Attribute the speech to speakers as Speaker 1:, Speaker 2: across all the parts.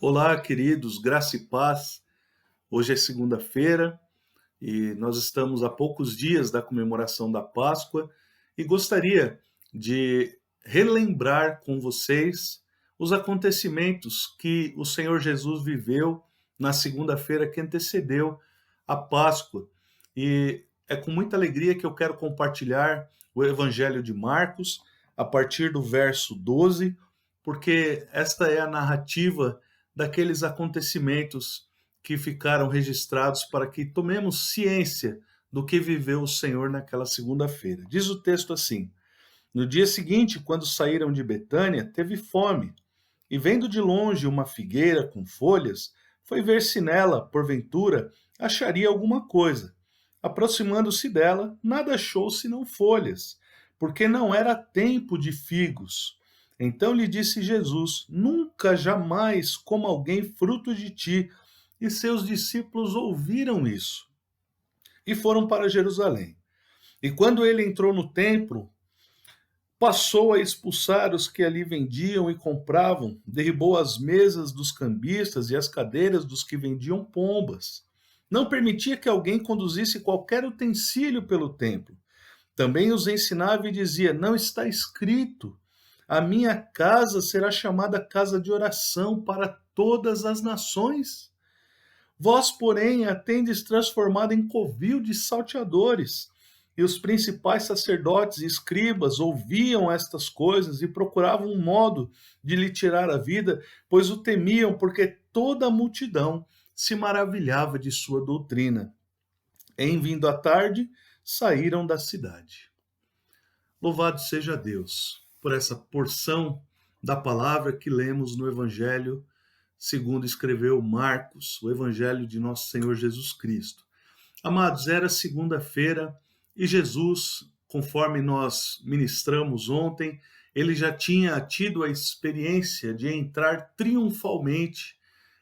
Speaker 1: Olá, queridos, graça e paz. Hoje é segunda-feira e nós estamos a poucos dias da comemoração da Páscoa e gostaria de relembrar com vocês os acontecimentos que o Senhor Jesus viveu na segunda-feira que antecedeu a Páscoa. E é com muita alegria que eu quero compartilhar o Evangelho de Marcos a partir do verso 12, porque esta é a narrativa daqueles acontecimentos que ficaram registrados para que tomemos ciência do que viveu o Senhor naquela segunda-feira. Diz o texto assim: No dia seguinte, quando saíram de Betânia, teve fome, e vendo de longe uma figueira com folhas, foi ver se nela, porventura, acharia alguma coisa. Aproximando-se dela, nada achou senão folhas, porque não era tempo de figos. Então lhe disse Jesus: Nunca jamais coma alguém fruto de ti. E seus discípulos ouviram isso e foram para Jerusalém. E quando ele entrou no templo, passou a expulsar os que ali vendiam e compravam, derribou as mesas dos cambistas e as cadeiras dos que vendiam pombas. Não permitia que alguém conduzisse qualquer utensílio pelo templo. Também os ensinava e dizia: Não está escrito: A minha casa será chamada casa de oração para todas as nações? Vós, porém, a tendes transformado em covil de salteadores. E os principais sacerdotes e escribas ouviam estas coisas e procuravam um modo de lhe tirar a vida, pois o temiam, porque toda a multidão se maravilhava de sua doutrina. Em vindo a tarde, saíram da cidade. Louvado seja Deus por essa porção da palavra que lemos no Evangelho segundo escreveu Marcos, o Evangelho de nosso Senhor Jesus Cristo. Amados, era segunda-feira e Jesus, conforme nós ministramos ontem, ele já tinha tido a experiência de entrar triunfalmente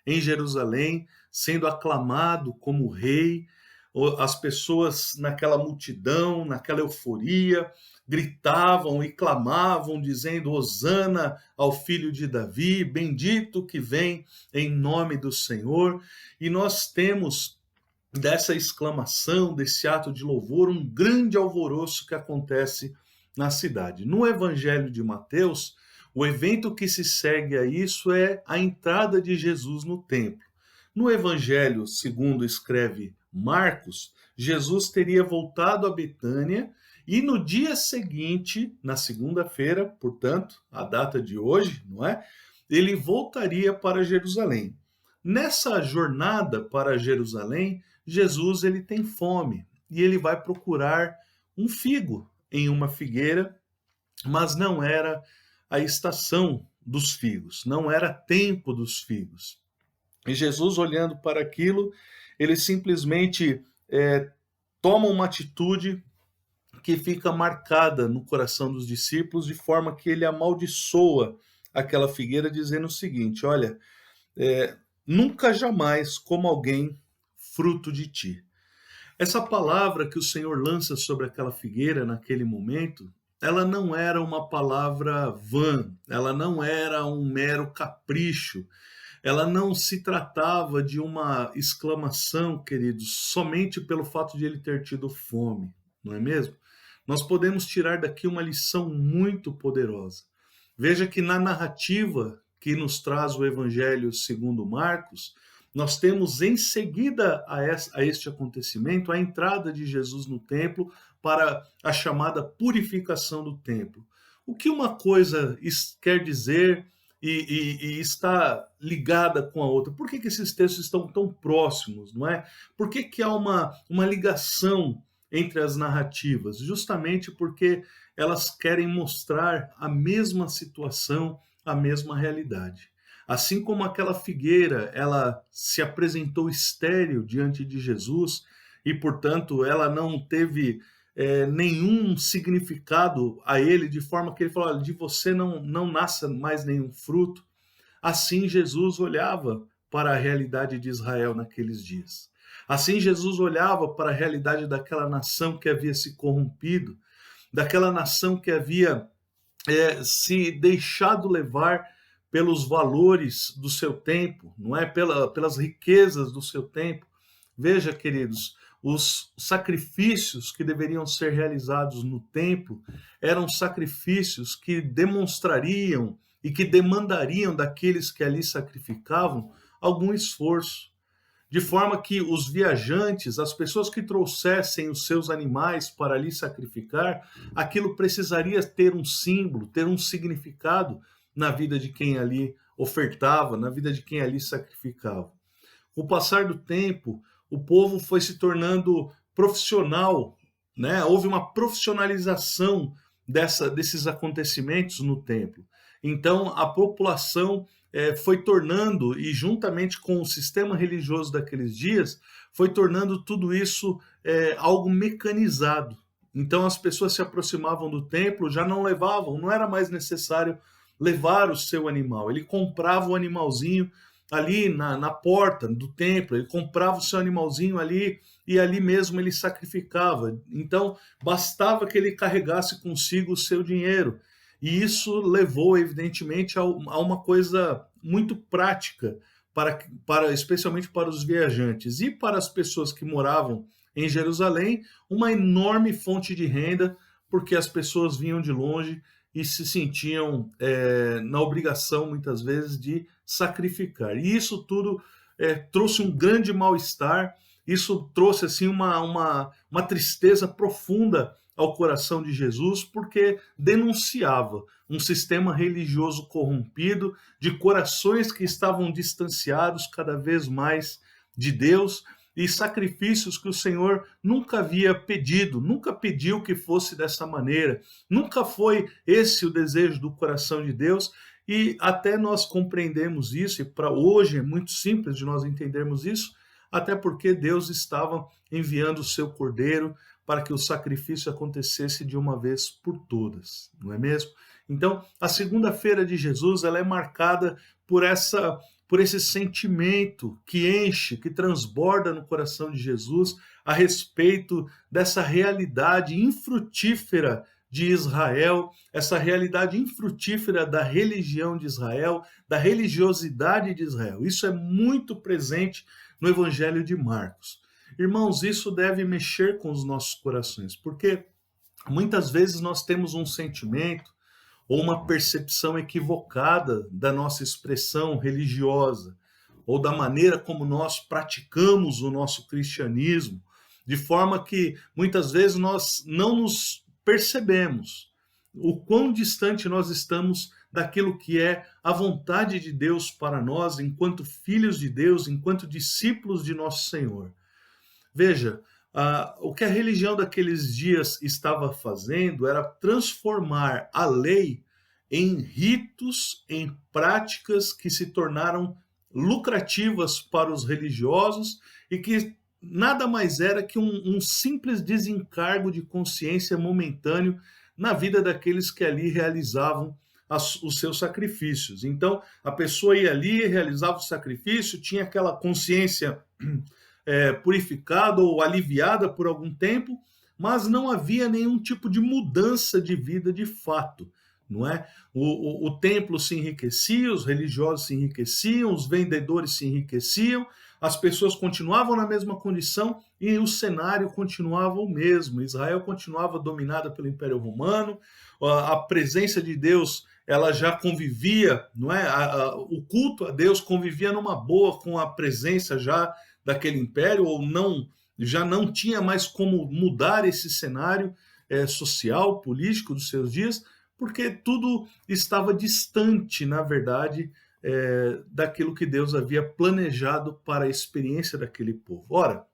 Speaker 1: em Jerusalém, sendo aclamado como rei. As pessoas naquela multidão, naquela euforia, gritavam e clamavam, dizendo: Hosana ao filho de Davi, bendito que vem em nome do Senhor. E nós temos dessa exclamação, desse ato de louvor, um grande alvoroço que acontece na cidade. No Evangelho de Mateus, o evento que se segue a isso é a entrada de Jesus no templo. No Evangelho, segundo escreve Marcos, Jesus teria voltado a Betânia e no dia seguinte, na segunda-feira, portanto, a data de hoje, não é? Ele voltaria para Jerusalém. Nessa jornada para Jerusalém, Jesus ele tem fome e ele vai procurar um figo em uma figueira, mas não era a estação dos figos, não era tempo dos figos. E Jesus, olhando para aquilo, ele simplesmente toma uma atitude que fica marcada no coração dos discípulos, de forma que ele amaldiçoa aquela figueira, dizendo o seguinte: olha, nunca jamais coma alguém fruto de ti. Essa palavra que o Senhor lança sobre aquela figueira naquele momento, ela não era uma palavra vã, ela não era um mero capricho, ela não se tratava de uma exclamação, queridos, somente pelo fato de ele ter tido fome, não é mesmo? Nós podemos tirar daqui uma lição muito poderosa. Veja que na narrativa que nos traz o Evangelho segundo Marcos, nós temos em seguida a este acontecimento a entrada de Jesus no templo para a chamada purificação do templo. O que uma coisa quer dizer e está ligada com a outra? Por que esses textos estão tão próximos, não é? Por que há uma ligação entre as narrativas? Justamente porque elas querem mostrar a mesma situação, a mesma realidade. Assim como aquela figueira, ela se apresentou estéril diante de Jesus e, portanto, ela não teve nenhum significado a ele, de forma que ele falou: olha, de você não nasça mais nenhum fruto. Assim Jesus olhava para a realidade de Israel naqueles dias. Assim Jesus olhava para a realidade daquela nação que havia se corrompido, daquela nação que havia se deixado levar pelos valores do seu tempo, não é? Pelas riquezas do seu tempo. Veja, queridos, os sacrifícios que deveriam ser realizados no templo eram sacrifícios que demonstrariam e que demandariam daqueles que ali sacrificavam algum esforço, de forma que os viajantes, as pessoas que trouxessem os seus animais para ali sacrificar, aquilo precisaria ter um símbolo, ter um significado na vida de quem ali ofertava, na vida de quem ali sacrificava. Com o passar do tempo, o povo foi se tornando profissional, né? Houve uma profissionalização desses acontecimentos no templo. Então, a população foi tornando, e juntamente com o sistema religioso daqueles dias, foi tornando tudo isso algo mecanizado. Então, as pessoas se aproximavam do templo, já não levavam, não era mais necessário levar o seu animal. Ele comprava o animalzinho ali na porta do templo, ele comprava o seu animalzinho ali e ali mesmo ele sacrificava. Então, bastava que ele carregasse consigo o seu dinheiro. E isso levou, evidentemente, a uma coisa muito prática, especialmente para os viajantes e para as pessoas que moravam em Jerusalém, uma enorme fonte de renda, porque as pessoas vinham de longe e se sentiam na obrigação, muitas vezes, de sacrificar. E isso tudo trouxe um grande mal-estar, isso trouxe assim, uma tristeza profunda ao coração de Jesus, porque denunciava um sistema religioso corrompido, de corações que estavam distanciados cada vez mais de Deus, e sacrifícios que o Senhor nunca havia pedido, nunca pediu que fosse dessa maneira, nunca foi esse o desejo do coração de Deus, e até nós compreendemos isso, e para hoje é muito simples de nós entendermos isso, até porque Deus estava enviando o seu Cordeiro para que o sacrifício acontecesse de uma vez por todas, não é mesmo? Então, a segunda-feira de Jesus, ela é marcada por esse sentimento que enche, que transborda no coração de Jesus a respeito dessa realidade infrutífera de Israel, essa realidade infrutífera da religião de Israel, da religiosidade de Israel. Isso é muito presente no Evangelho de Marcos. Irmãos, isso deve mexer com os nossos corações, porque muitas vezes nós temos um sentimento ou uma percepção equivocada da nossa expressão religiosa, ou da maneira como nós praticamos o nosso cristianismo, de forma que muitas vezes nós não nos percebemos o quão distante nós estamos daquilo que é a vontade de Deus para nós, enquanto filhos de Deus, enquanto discípulos de nosso Senhor. Veja, o que a religião daqueles dias estava fazendo era transformar a lei em ritos, em práticas que se tornaram lucrativas para os religiosos e que nada mais era que um simples desencargo de consciência momentâneo na vida daqueles que ali realizavam os seus sacrifícios. Então, a pessoa ia ali, realizava o sacrifício, tinha aquela consciência purificada ou aliviada por algum tempo, mas não havia nenhum tipo de mudança de vida de fato, não é? O templo se enriquecia, os religiosos se enriqueciam, os vendedores se enriqueciam, as pessoas continuavam na mesma condição e o cenário continuava o mesmo. Israel continuava dominada pelo Império Romano, a presença de Deus ela já convivia, não é? O culto a Deus convivia numa boa com a presença já daquele império, ou não, já não tinha mais como mudar esse cenário social, político dos seus dias, porque tudo estava distante, na verdade, daquilo que Deus havia planejado para a experiência daquele povo. Ora,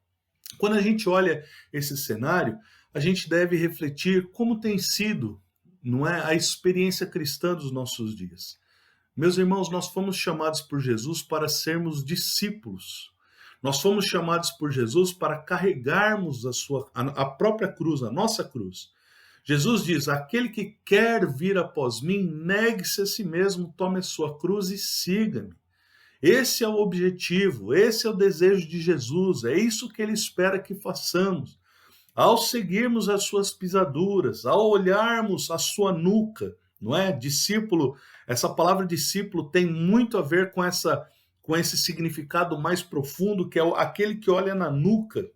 Speaker 1: quando a gente olha esse cenário, a gente deve refletir como tem sido, não é, a experiência cristã dos nossos dias. Meus irmãos, nós fomos chamados por Jesus para sermos discípulos. Nós fomos chamados por Jesus para carregarmos a própria cruz, a nossa cruz. Jesus diz: aquele que quer vir após mim, negue-se a si mesmo, tome a sua cruz e siga-me. Esse é o objetivo, esse é o desejo de Jesus, é isso que ele espera que façamos. Ao seguirmos as suas pisaduras, ao olharmos a sua nuca, não é? Discípulo Essa palavra discípulo tem muito a ver com esse significado mais profundo, que é aquele que olha na nuca,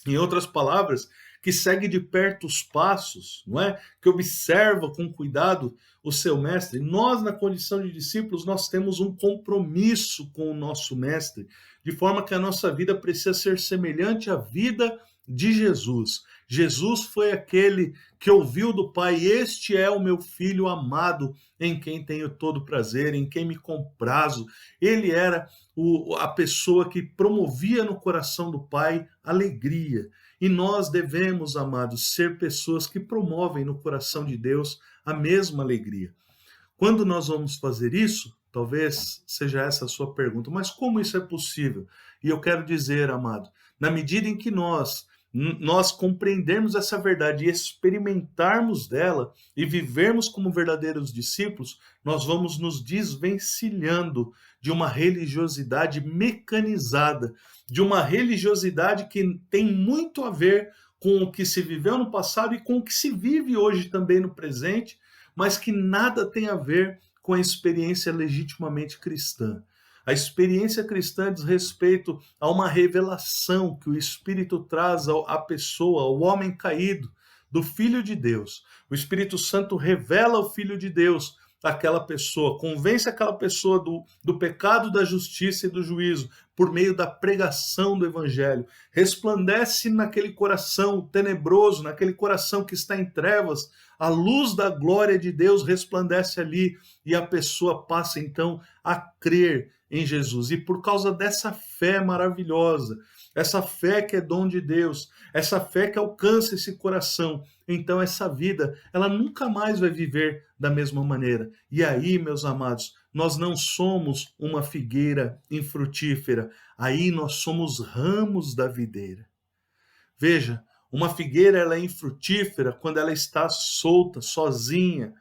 Speaker 1: em outras palavras, que segue de perto os passos, não é? Que observa com cuidado o seu mestre. Nós, na condição de discípulos, nós temos um compromisso com o nosso mestre, de forma que a nossa vida precisa ser semelhante à vida de Jesus. Jesus foi aquele que ouviu do Pai: este é o meu filho amado, em quem tenho todo prazer, em quem me comprazo. Ele era a pessoa que promovia no coração do Pai alegria. E nós devemos, amados, ser pessoas que promovem no coração de Deus a mesma alegria. Quando nós vamos fazer isso? Talvez seja essa a sua pergunta, mas como isso é possível? E eu quero dizer, amado, na medida em que nós compreendermos essa verdade e experimentarmos dela e vivermos como verdadeiros discípulos, nós vamos nos desvencilhando de uma religiosidade mecanizada, de uma religiosidade que tem muito a ver com o que se viveu no passado e com o que se vive hoje também no presente, mas que nada tem a ver com a experiência legitimamente cristã. A experiência cristã diz respeito a uma revelação que o Espírito traz à pessoa, ao homem caído, do Filho de Deus. O Espírito Santo revela o Filho de Deus àquela pessoa, convence aquela pessoa do pecado, da justiça e do juízo, por meio da pregação do Evangelho. Resplandece naquele coração tenebroso, naquele coração que está em trevas, a luz da glória de Deus resplandece ali e a pessoa passa então a crer em Jesus. E por causa dessa fé maravilhosa, essa fé que é dom de Deus, essa fé que alcança esse coração, então essa vida, ela nunca mais vai viver da mesma maneira. E aí, meus amados, nós não somos uma figueira infrutífera, aí nós somos ramos da videira. Veja, uma figueira ela é infrutífera quando ela está solta, sozinha,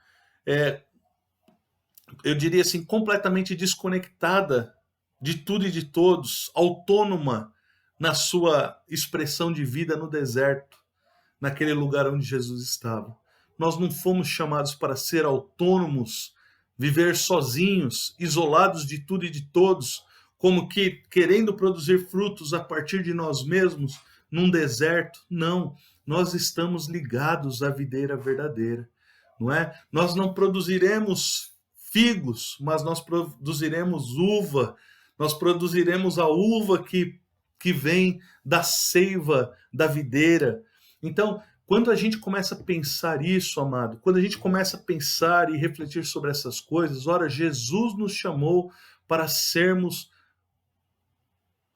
Speaker 1: eu diria assim, completamente desconectada de tudo e de todos, autônoma na sua expressão de vida no deserto, naquele lugar onde Jesus estava. Nós não fomos chamados para ser autônomos, viver sozinhos, isolados de tudo e de todos, como que querendo produzir frutos a partir de nós mesmos, num deserto. Não, nós estamos ligados à videira verdadeira, não é? Nós não produziremos figos, mas nós produziremos uva, nós produziremos a uva que vem da seiva da videira. Então, quando a gente começa a pensar isso, amado, quando a gente começa a pensar e refletir sobre essas coisas, ora, Jesus nos chamou para sermos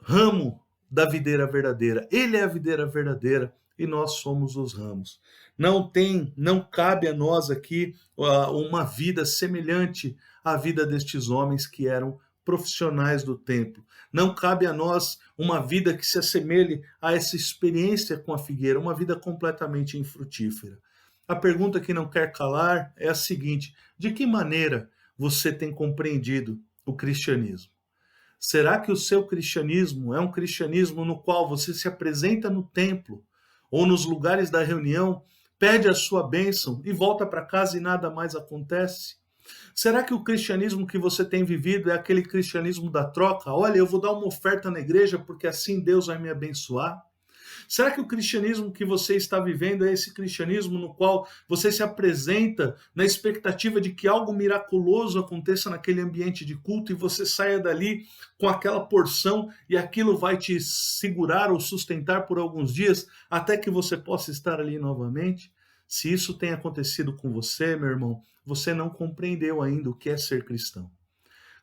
Speaker 1: ramo da videira verdadeira. Ele é a videira verdadeira e nós somos os ramos. Não cabe a nós aqui uma vida semelhante à vida destes homens que eram profissionais do templo. Não cabe a nós uma vida que se assemelhe a essa experiência com a figueira, uma vida completamente infrutífera. A pergunta que não quer calar é a seguinte: de que maneira você tem compreendido o cristianismo? Será que o seu cristianismo é um cristianismo no qual você se apresenta no templo ou nos lugares da reunião, pede a sua bênção e volta para casa e nada mais acontece? Será que o cristianismo que você tem vivido é aquele cristianismo da troca? Olha, eu vou dar uma oferta na igreja porque assim Deus vai me abençoar? Será que o cristianismo que você está vivendo é esse cristianismo no qual você se apresenta na expectativa de que algo miraculoso aconteça naquele ambiente de culto e você saia dali com aquela porção e aquilo vai te segurar ou sustentar por alguns dias até que você possa estar ali novamente? Se isso tem acontecido com você, meu irmão, você não compreendeu ainda o que é ser cristão.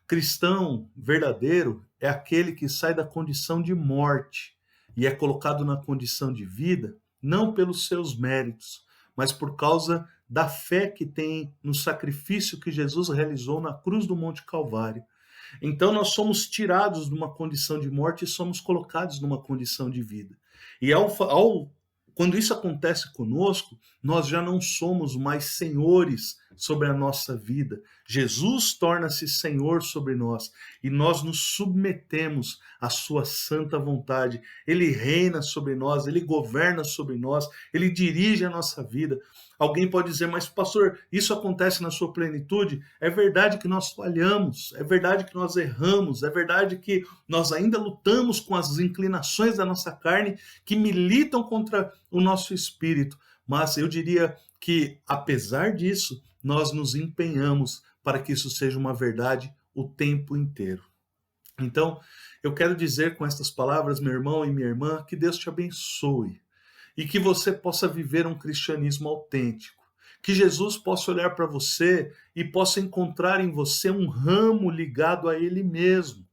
Speaker 1: Cristão verdadeiro é aquele que sai da condição de morte e é colocado na condição de vida, não pelos seus méritos, mas por causa da fé que tem no sacrifício que Jesus realizou na cruz do Monte Calvário. Então nós somos tirados de uma condição de morte e somos colocados numa condição de vida. E quando isso acontece conosco, nós já não somos mais senhores sobre a nossa vida. Jesus torna-se Senhor sobre nós e nós nos submetemos à sua santa vontade. Ele reina sobre nós, ele governa sobre nós, ele dirige a nossa vida. Alguém pode dizer, mas pastor, isso acontece na sua plenitude? É verdade que nós falhamos, é verdade que nós erramos, é verdade que nós ainda lutamos com as inclinações da nossa carne que militam contra o nosso espírito. Mas eu diria que, apesar disso, nós nos empenhamos para que isso seja uma verdade o tempo inteiro. Então, eu quero dizer com estas palavras, meu irmão e minha irmã, que Deus te abençoe e que você possa viver um cristianismo autêntico. Que Jesus possa olhar para você e possa encontrar em você um ramo ligado a Ele mesmo,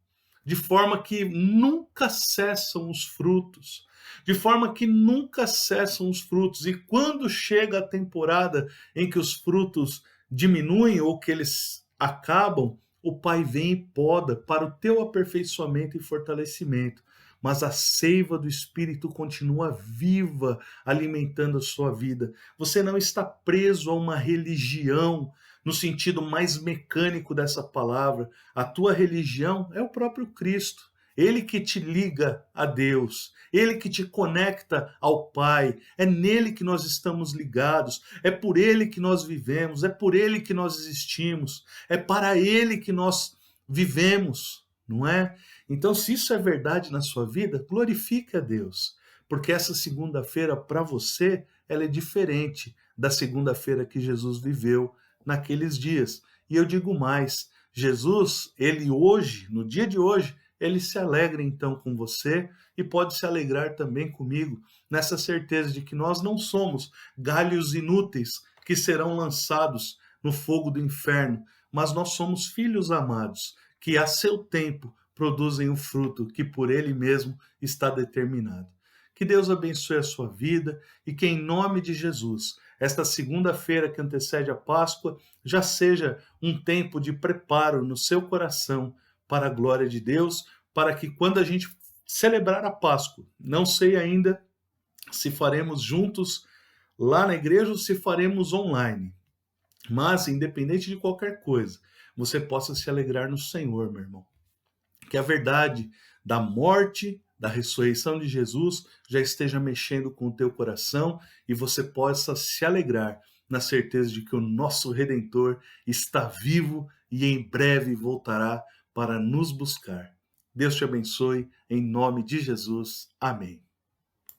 Speaker 1: de forma que nunca cessam os frutos, de forma que nunca cessam os frutos. E quando chega a temporada em que os frutos diminuem ou que eles acabam, o Pai vem e poda para o teu aperfeiçoamento e fortalecimento. Mas a seiva do Espírito continua viva, alimentando a sua vida. Você não está preso a uma religião, no sentido mais mecânico dessa palavra. A tua religião é o próprio Cristo. Ele que te liga a Deus, Ele que te conecta ao Pai, é nele que nós estamos ligados, é por Ele que nós vivemos, é por Ele que nós existimos, é para Ele que nós vivemos, não é? Então, se isso é verdade na sua vida, glorifique a Deus, porque essa segunda-feira para você, ela é diferente da segunda-feira que Jesus viveu naqueles dias. E eu digo mais, Jesus, ele hoje, no dia de hoje, ele se alegra então com você e pode se alegrar também comigo, nessa certeza de que nós não somos galhos inúteis que serão lançados no fogo do inferno, mas nós somos filhos amados, que a seu tempo produzem o fruto que por ele mesmo está determinado. Que Deus abençoe a sua vida e que, em nome de Jesus, esta segunda-feira que antecede a Páscoa já seja um tempo de preparo no seu coração para a glória de Deus, para que quando a gente celebrar a Páscoa, não sei ainda se faremos juntos lá na igreja ou se faremos online, mas independente de qualquer coisa, você possa se alegrar no Senhor, meu irmão. Que a verdade da morte, da ressurreição de Jesus já esteja mexendo com o teu coração e você possa se alegrar na certeza de que o nosso Redentor está vivo e em breve voltará para nos buscar. Deus te abençoe, em nome de Jesus. Amém.